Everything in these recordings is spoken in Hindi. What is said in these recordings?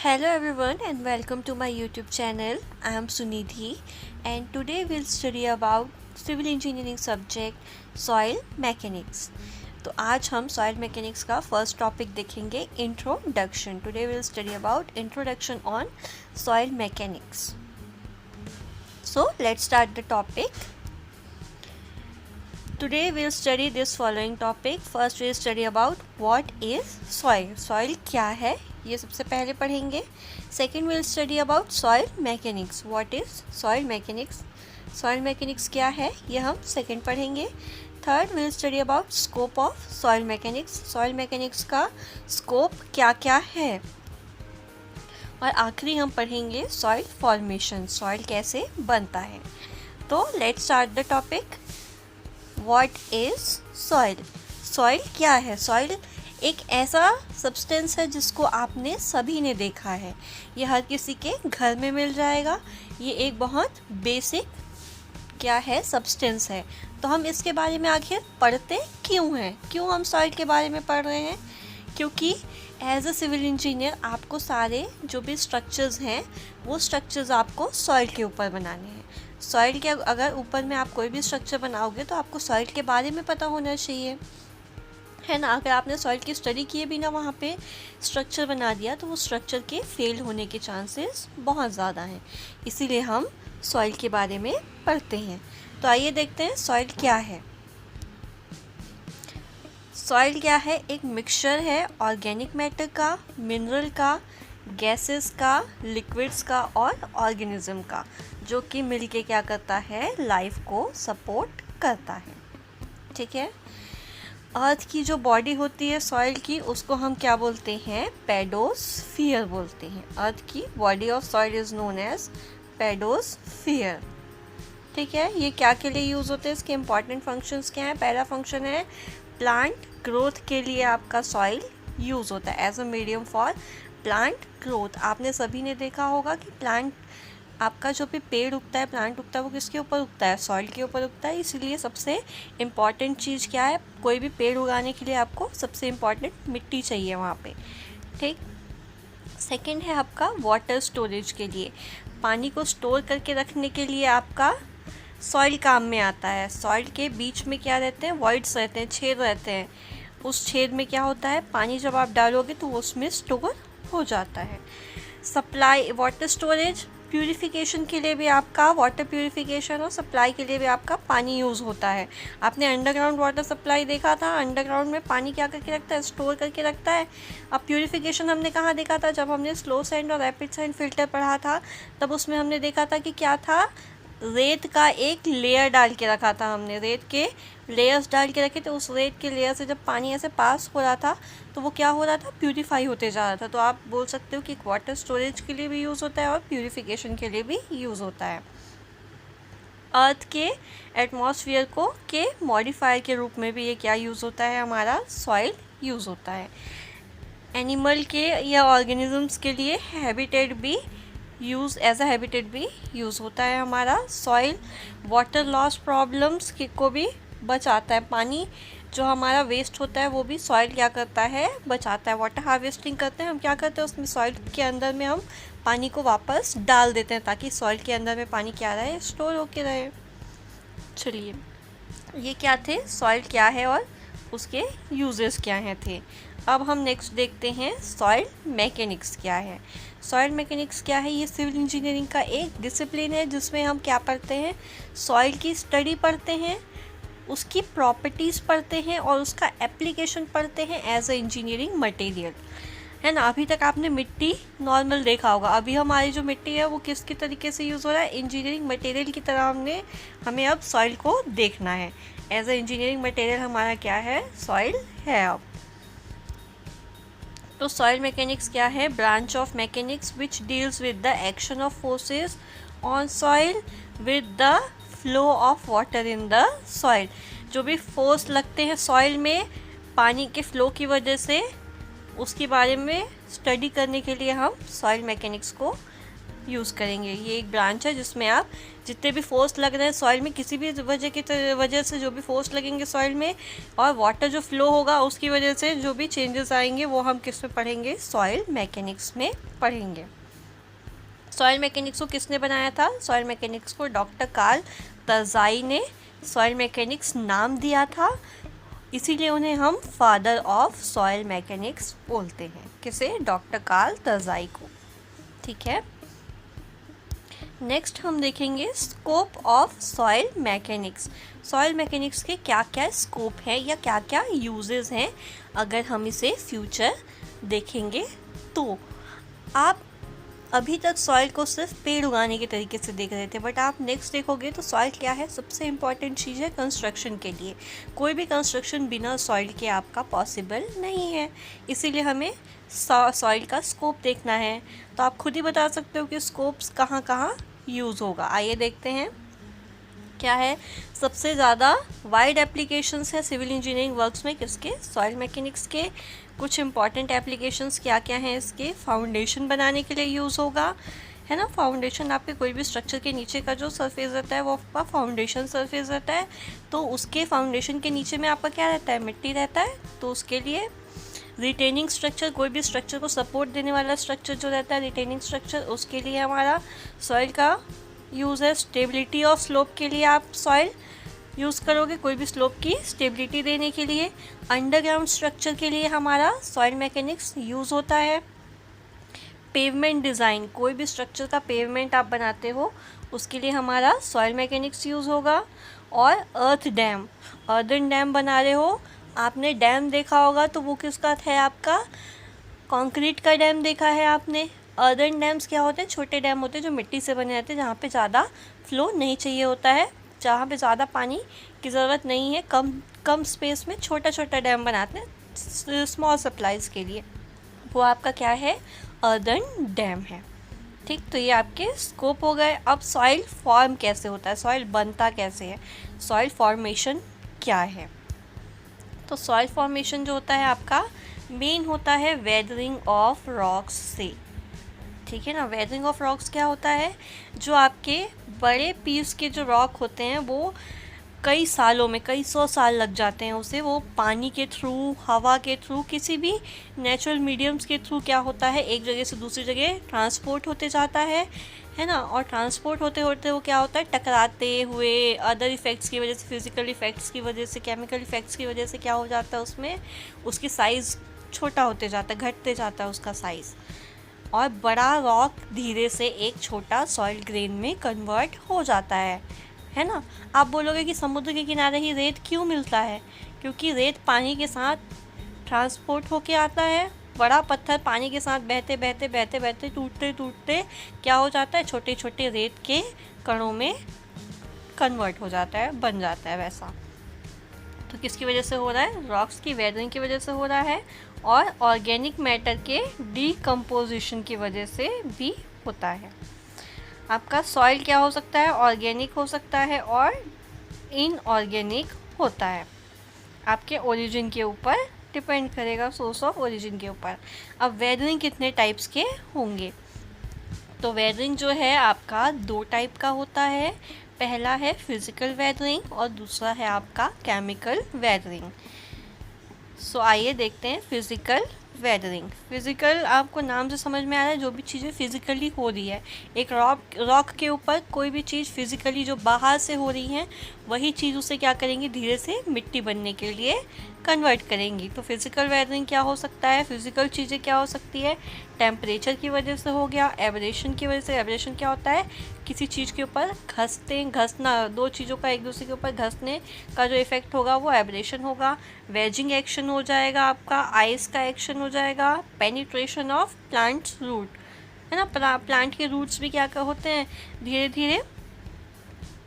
Hello everyone and welcome to my YouTube channel. I am Sunidhi and today we'll study about civil engineering subject soil mechanics. तो आज हम soil mechanics का first topic देखेंगे introduction. Today we'll study about introduction on soil mechanics. So let's start the topic. Today we'll study this following topic. First we'll study about what is soil. Soil क्या है ये सबसे पहले पढ़ेंगे. Second will study about soil mechanics. What is soil mechanics. Soil mechanics क्या है ये हम सेकेंड पढ़ेंगे. Third will study about scope of soil mechanics. Soil mechanics का स्कोप क्या क्या है. और आखिरी हम पढ़ेंगे सॉइल फॉर्मेशन. सॉइल कैसे बनता है. तो let's start the topic. What is soil. Soil क्या है. सॉइल एक ऐसा सब्सटेंस है जिसको आपने सभी ने देखा है. ये हर किसी के घर में मिल जाएगा. ये एक बहुत बेसिक क्या है सब्सटेंस है. तो हम इसके बारे में आखिर पढ़ते क्यों हैं. क्यों हम सॉइल के बारे में पढ़ रहे हैं. क्योंकि एज अ सिविल इंजीनियर आपको सारे जो भी स्ट्रक्चर्स हैं वो स्ट्रक्चर्स आपको सॉइल के ऊपर बनाने हैं. सॉइल के अगर ऊपर में आप कोई भी स्ट्रक्चर बनाओगे तो आपको सॉइल के बारे में पता होना चाहिए है ना. अगर आपने सॉइल की स्टडी किए बिना वहाँ पे स्ट्रक्चर बना दिया तो वो स्ट्रक्चर के फेल होने के चांसेस बहुत ज़्यादा हैं. इसीलिए हम सॉइल के बारे में पढ़ते हैं. तो आइए देखते हैं सॉइल क्या है. सॉइल क्या है. एक मिक्सचर है ऑर्गेनिक मैटर का, मिनरल का, गैसेस का, लिक्विड्स का और ऑर्गेनिज्म का, जो कि मिलके क्या करता है लाइफ को सपोर्ट करता है. ठीक है. अर्थ की जो बॉडी होती है सॉइल की उसको हम क्या बोलते हैं. पेडोस्फीयर बोलते हैं. अर्थ की body of soil is known as pedosphere. ठीक है. ये क्या के लिए यूज़ होते हैं. इसके इंपॉर्टेंट फंक्शंस क्या हैं. पहला फंक्शन है प्लांट ग्रोथ के लिए आपका सॉइल यूज़ होता है as a medium for plant growth. आपने सभी ने देखा होगा कि प्लांट आपका जो भी पेड़ उगता है, प्लांट उगता है, वो किसके ऊपर उगता है. सॉइल के ऊपर उगता है. इसीलिए सबसे इम्पॉर्टेंट चीज़ क्या है. कोई भी पेड़ उगाने के लिए आपको सबसे इम्पॉर्टेंट मिट्टी चाहिए वहाँ पे. ठीक. सेकंड है आपका वाटर स्टोरेज के लिए. पानी को स्टोर करके रखने के लिए आपका सॉइल काम में आता है. सॉइल के बीच में क्या रहते हैं. वॉइड्स रहते हैं, छेद रहते हैं. उस छेद में क्या होता है. पानी जब आप डालोगे तो वो उसमें स्टोर हो जाता है. सप्लाई वाटर स्टोरेज प्यूरिफिकेशन के लिए भी आपका वाटर प्यूरिफिकेशन और सप्लाई के लिए भी आपका पानी यूज़ होता है. आपने अंडरग्राउंड वाटर सप्लाई देखा था. अंडरग्राउंड में पानी क्या करके रखता है. स्टोर करके रखता है. अब प्यूरिफिकेशन हमने कहाँ देखा था. जब हमने स्लो सैंड और रैपिड सैंड फिल्टर पढ़ा था तब उसमें हमने देखा था कि क्या था. रेत का एक लेयर डाल के रखा था हमने. रेत के लेयर्स डाल के रखे थे. उस रेत के लेयर से जब पानी ऐसे पास हो रहा था तो वो क्या हो रहा था. प्यूरिफाई होते जा रहा था. तो आप बोल सकते हो कि वाटर स्टोरेज के लिए भी यूज़ होता है और प्यूरिफिकेशन के लिए भी यूज़ होता है. अर्थ के एटमॉस्फेयर को के मॉडिफायर के रूप में भी ये क्या यूज़ होता है. हमारा सॉइल यूज़ होता है. एनिमल के या ऑर्गेनिजम्स के लिए हैबिटेट भी यूज़ एज अ हैबिटेट भी यूज़ होता है हमारा सॉइल. वाटर लॉस प्रॉब्लम्स को भी बचाता है. पानी जो हमारा वेस्ट होता है वो भी सॉइल क्या करता है बचाता है. वाटर हार्वेस्टिंग करते हैं हम. क्या करते हैं उसमें सॉइल के अंदर में हम पानी को वापस डाल देते हैं ताकि सॉइल के अंदर में पानी क्या रहे स्टोर होके रहे. चलिए ये क्या थे. सॉइल क्या है और उसके यूजेस क्या हैं थे. अब हम नेक्स्ट देखते हैं सॉइल मैकेनिक्स क्या है. सॉइल मैकेनिक्स क्या है. ये सिविल इंजीनियरिंग का एक डिसिप्लिन है जिसमें हम क्या पढ़ते हैं. सॉइल की स्टडी पढ़ते हैं, उसकी प्रॉपर्टीज़ पढ़ते हैं और उसका एप्लीकेशन पढ़ते हैं एज अ इंजीनियरिंग मटेरियल. है ना. अभी तक आपने मिट्टी नॉर्मल देखा होगा. अभी हमारी जो मिट्टी है वो किसके तरीके से यूज़ हो रहा है. इंजीनियरिंग मटेरियल की तरह हमें अब सॉइल को देखना है. एज अ इंजीनियरिंग मटेरियल हमारा क्या है सॉइल है अब. तो सॉइल मैकेनिक्स क्या है. Branch of mechanics which deals with the action of forces on soil with the flow of water in the soil. जो भी फोर्स लगते हैं सॉइल में पानी के फ्लो की वजह से उसके बारे में स्टडी करने के लिए हम सॉइल मैकेनिक्स को यूज़ करेंगे। ये एक ब्रांच है जिसमें आप जितने भी फोर्स लग रहे हैं सॉइल में, किसी भी वजह से जो भी फोर्स लगेंगे सॉइल में, और वाटर जो फ्लो होगा उसकी वजह से जो भी चेंजेस आएंगे, वो हम किस में पढ़ेंगे, सॉइल मैकेनिक्स में पढ़ेंगे। सॉइल मैकेनिक्स को किसने बनाया था? सॉइल मैकेनिक्स को डॉक्टर कार्ल तर्ज़ाई ने सॉइल मैकेनिक्स नाम दिया था, इसीलिए उन्हें हम फादर ऑफ सॉइल मैकेनिक्स बोलते हैं। किसे? डॉक्टर कार्ल तर्ज़ाई को। ठीक है, नेक्स्ट हम देखेंगे scope of soil mechanics. Soil mechanics के क्या क्या स्कोप है या क्या क्या यूजेस हैं अगर हम इसे फ्यूचर देखेंगे तो। आप अभी तक सॉइल को सिर्फ पेड़ उगाने के तरीके से देख रहे थे, बट आप नेक्स्ट देखोगे तो सॉइल क्या है, सबसे इम्पॉर्टेंट चीज़ है कंस्ट्रक्शन के लिए। कोई भी कंस्ट्रक्शन बिना सॉइल के आपका पॉसिबल नहीं है, इसीलिए हमें सॉइल का स्कोप देखना है। तो आप खुद ही बता सकते हो कि स्कोप्स कहाँ कहाँ यूज़ होगा। आइए देखते हैं क्या है। सबसे ज़्यादा वाइड एप्लीकेशंस है सिविल इंजीनियरिंग वर्क्स में किसके? सॉइल मैकेनिक्स के। कुछ इंपॉर्टेंट एप्लीकेशंस क्या क्या हैं इसके? फाउंडेशन बनाने के लिए यूज़ होगा, है ना। फाउंडेशन आपके कोई भी स्ट्रक्चर के नीचे का जो सरफेस रहता है वो आपका फाउंडेशन सरफेस रहता है, तो उसके फाउंडेशन के नीचे में आपका क्या रहता है? मिट्टी रहता है। तो उसके लिए रिटेनिंग स्ट्रक्चर, कोई भी स्ट्रक्चर को सपोर्ट देने वाला स्ट्रक्चर जो रहता है रिटेनिंग स्ट्रक्चर, उसके लिए हमारा सॉइल का यूज़ है। स्टेबिलिटी ऑफ स्लोप के लिए आप सॉइल यूज़ करोगे, कोई भी स्लोप की स्टेबिलिटी देने के लिए। अंडरग्राउंड स्ट्रक्चर के लिए हमारा सॉइल मैकेनिक्स यूज़ होता है। पेवमेंट डिज़ाइन, कोई भी स्ट्रक्चर का पेवमेंट आप बनाते हो उसके लिए हमारा सॉइल मैकेनिक्स यूज़ होगा। और अर्थ डैम, अर्दन डैम बना रहे हो, आपने डैम देखा होगा तो वो किसका है? आपका कंक्रीट का डैम देखा है आपने। अर्दन डैम्स क्या होते हैं? छोटे डैम होते हैं जो मिट्टी से बने रहते हैं, जहाँ पे ज़्यादा फ्लो नहीं चाहिए होता है, जहाँ पे ज़्यादा पानी की ज़रूरत नहीं है, कम स्पेस में छोटा छोटा डैम बनाते हैं स्मॉल सप्लाईज़ के लिए, वो आपका क्या है? अर्दन डैम है। ठीक, तो ये आपके स्कोप हो गए। अब सॉइल फॉर्म कैसे होता है, सॉइल बनता कैसे है, सॉइल फॉर्मेशन क्या है? तो सॉइल फॉर्मेशन जो होता है आपका मेन होता है वेदरिंग ऑफ रॉक्स से। ठीक है ना। वेदरिंग ऑफ रॉक्स क्या होता है? जो आपके बड़े पीस के जो रॉक होते हैं वो कई सालों में, कई 100 साल लग जाते हैं उसे, वो पानी के थ्रू, हवा के थ्रू, किसी भी नेचुरल मीडियम्स के थ्रू क्या होता है, एक जगह से दूसरी जगह ट्रांसपोर्ट होते जाता है ना। और ट्रांसपोर्ट होते होते वो क्या होता है? टकराते हुए अदर इफ़ेक्ट्स की वजह से, फिज़िकल इफ़ेक्ट्स की वजह से, केमिकल इफ़ेक्ट्स की वजह से क्या हो जाता है, उसमें उसकी साइज़ छोटा होते जाता है, घटते जाता है उसका साइज़, और बड़ा रॉक धीरे से एक छोटा सॉइल ग्रेन में कन्वर्ट हो जाता है ना। आप बोलोगे कि समुद्र के किनारे ही रेत क्यों मिलता है? क्योंकि रेत पानी के साथ ट्रांसपोर्ट होके आता है। बड़ा पत्थर पानी के साथ बहते बहते बहते बहते टूटते टूटते क्या हो जाता है? छोटे छोटे रेत के कणों में कन्वर्ट हो जाता है, बन जाता है वैसा। तो किसकी वजह से हो रहा है? रॉक्स की वेदरिंग की वजह से हो रहा है, और ऑर्गेनिक मैटर के डीकम्पोजिशन की वजह से भी होता है। आपका सॉइल क्या हो सकता है? ऑर्गेनिक हो सकता है और इनऑर्गेनिक होता है, आपके ओरिजिन के ऊपर डिपेंड करेगा, सोर्स ऑफ ओरिजिन के ऊपर। अब वेदरिंग कितने टाइप्स के होंगे? तो वेदरिंग जो है आपका 2 टाइप का होता है। पहला है फिज़िकल वेदरिंग और दूसरा है आपका केमिकल वेदरिंग। सो आइए देखते हैं फिज़िकल वेदरिंग। फिज़िकल आपको नाम से समझ में आ रहा है, जो भी चीज़ें फिज़िकली हो रही है, एक रॉक के ऊपर कोई भी चीज़ फिज़िकली जो बाहर से हो रही है, वही चीज़ उसे क्या करेंगी? धीरे से मिट्टी बनने के लिए कन्वर्ट करेंगी। तो फिज़िकल वेदरिंग क्या हो सकता है? फिज़िकल चीज़ें क्या हो सकती है? टेम्परेचर की वजह से हो गया, एब्रेशन की वजह से। एब्रेशन क्या होता है? किसी चीज़ के ऊपर घसना, दो चीज़ों का एक दूसरे के ऊपर घसने का जो इफ़ेक्ट होगा वो एब्रेशन होगा। वेजिंग एक्शन हो जाएगा आपका, आइस का एक्शन हो जाएगा, पेनिट्रेशन ऑफ प्लांट्स रूट, है ना। प्लांट के रूट्स भी क्या होते हैं? धीरे धीरे,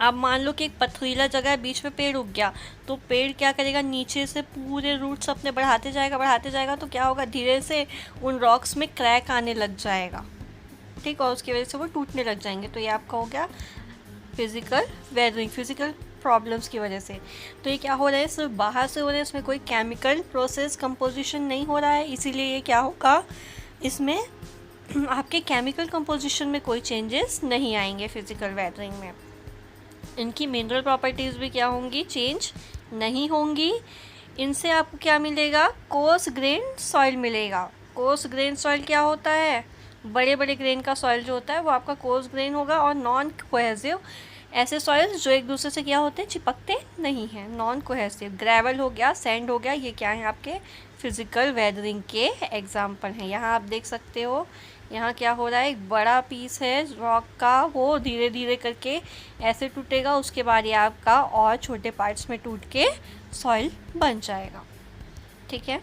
आप मान लो कि एक पथरीला जगह है, बीच में पेड़ उग गया, तो पेड़ क्या करेगा? नीचे से पूरे रूट्स अपने बढ़ाते जाएगा, तो क्या होगा? धीरे से उन रॉक्स में क्रैक आने लग जाएगा, ठीक, और उसकी वजह से वो टूटने लग जाएंगे। तो ये आपका हो गया फिज़िकल वेदरिंग, फिज़िकल प्रॉब्लम्स की वजह से। तो ये क्या हो रहा है? सिर्फ बाहर से हो रहा है, इसमें कोई केमिकल प्रोसेस कंपोजिशन नहीं हो रहा है, इसीलिए ये क्या होगा? इसमें आपके केमिकल कंपोजिशन में कोई चेंजेस नहीं आएंगे फिजिकल वेदरिंग में। इनकी मिनरल प्रॉपर्टीज़ भी क्या होंगी, चेंज नहीं होंगी। इनसे आपको क्या मिलेगा, कोर्स ग्रेन सॉइल मिलेगा। कोर्स ग्रेन सॉइल क्या होता है, बड़े बड़े ग्रेन का सॉइल जो होता है वो आपका कोर्स ग्रेन होगा। और नॉन कोहेसिव ऐसे सॉइल्स जो एक दूसरे से क्या होते हैं, चिपकते नहीं हैं, नॉन कोहेसिव। ग्रेवल हो गया, सैंड हो गया, ये क्या है आपके फिजिकल वेदरिंग के एग्जाम्पल हैं। यहाँ आप देख सकते हो, यहाँ क्या हो रहा है, एक बड़ा पीस है रॉक का, वो धीरे धीरे करके ऐसे टूटेगा, उसके बाद ये आपका और छोटे पार्ट्स में टूट के सॉइल बन जाएगा। ठीक है,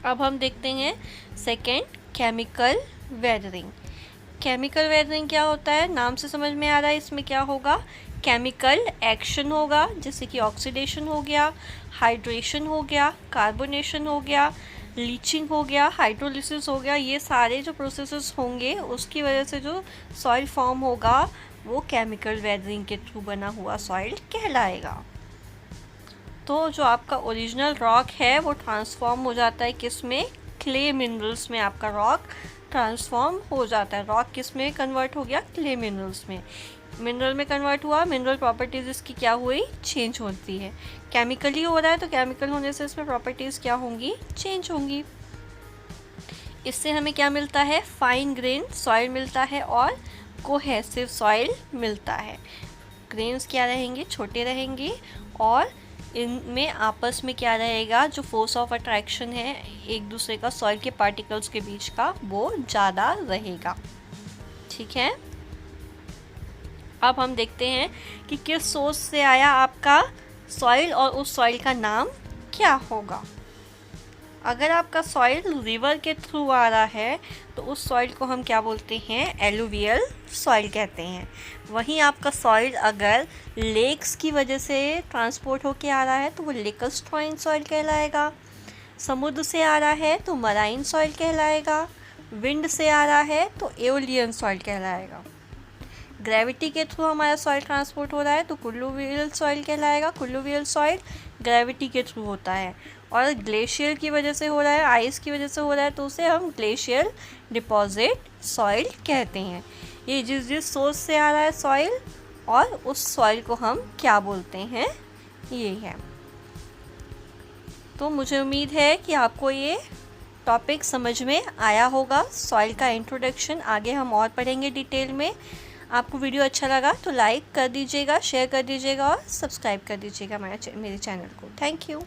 अब हम देखते हैं second, chemical weathering. Chemical weathering क्या होता है, नाम से समझ में आ रहा है, इसमें क्या होगा, केमिकल एक्शन होगा, जैसे कि ऑक्सीडेशन हो गया, हाइड्रेशन हो गया, कार्बोनेशन हो गया, लीचिंग हो गया, हाइड्रोलिसिस हो गया। ये सारे जो प्रोसेसेस होंगे उसकी वजह से जो सॉइल फॉर्म होगा वो केमिकल वेदरिंग के थ्रू बना हुआ सॉइल कहलाएगा। तो जो आपका ओरिजिनल रॉक है वो ट्रांसफॉर्म हो जाता है किस में, क्ले मिनरल्स में आपका रॉक ट्रांसफॉर्म हो जाता है। रॉक किस में कन्वर्ट हो गया, क्ले मिनरल्स में। मिनरल में कन्वर्ट हुआ, मिनरल प्रॉपर्टीज़ इसकी क्या हुई, चेंज होती है। केमिकली हो रहा है तो केमिकल होने से इसमें प्रॉपर्टीज़ क्या होंगी, चेंज होंगी। इससे हमें क्या मिलता है, फाइन ग्रेन सॉइल मिलता है और कोहेसिव सॉइल मिलता है। ग्रेन्स क्या रहेंगे, छोटे रहेंगे, और इनमें आपस में क्या रहेगा, जो फोर्स ऑफ अट्रैक्शन है एक दूसरे का सॉइल के पार्टिकल्स के बीच का, वो ज़्यादा रहेगा। ठीक है, अब हम देखते हैं कि किस सोर्स से आया आपका सॉइल और उस सॉइल का नाम क्या होगा। अगर आपका सॉइल रिवर के थ्रू आ रहा है तो उस सॉइल को हम क्या बोलते हैं, एलुवियल सॉइल कहते हैं। वहीं आपका सॉइल अगर लेक्स की वजह से ट्रांसपोर्ट होके आ रहा है तो वो लेकस्ट्रॉइन सॉइल कहलाएगा। समुद्र से आ रहा है तो मराइन सॉइल कहलाएगा। विंड से आ रहा है तो एओलियन सॉइल कहलाएगा। ग्रेविटी के थ्रू हमारा सॉइल ट्रांसपोर्ट हो रहा है तो कुल्लूवियल सॉइल कहलाएगा। कुल्लूवियल सॉइल ग्रेविटी के थ्रू होता है। और ग्लेशियर की वजह से हो रहा है, आइस की वजह से हो रहा है, तो उसे हम ग्लेशियल डिपॉजिट सॉइल कहते हैं। ये जिस सोर्स से आ रहा है सॉइल, और उस सॉइल को हम क्या बोलते हैं, ये है। तो मुझे उम्मीद है कि आपको ये टॉपिक समझ में आया होगा, सॉइल का इंट्रोडक्शन। आगे हम और पढ़ेंगे डिटेल में। आपको वीडियो अच्छा लगा तो लाइक कर दीजिएगा, शेयर कर दीजिएगा और सब्सक्राइब कर दीजिएगा मेरे चैनल को। Thank you.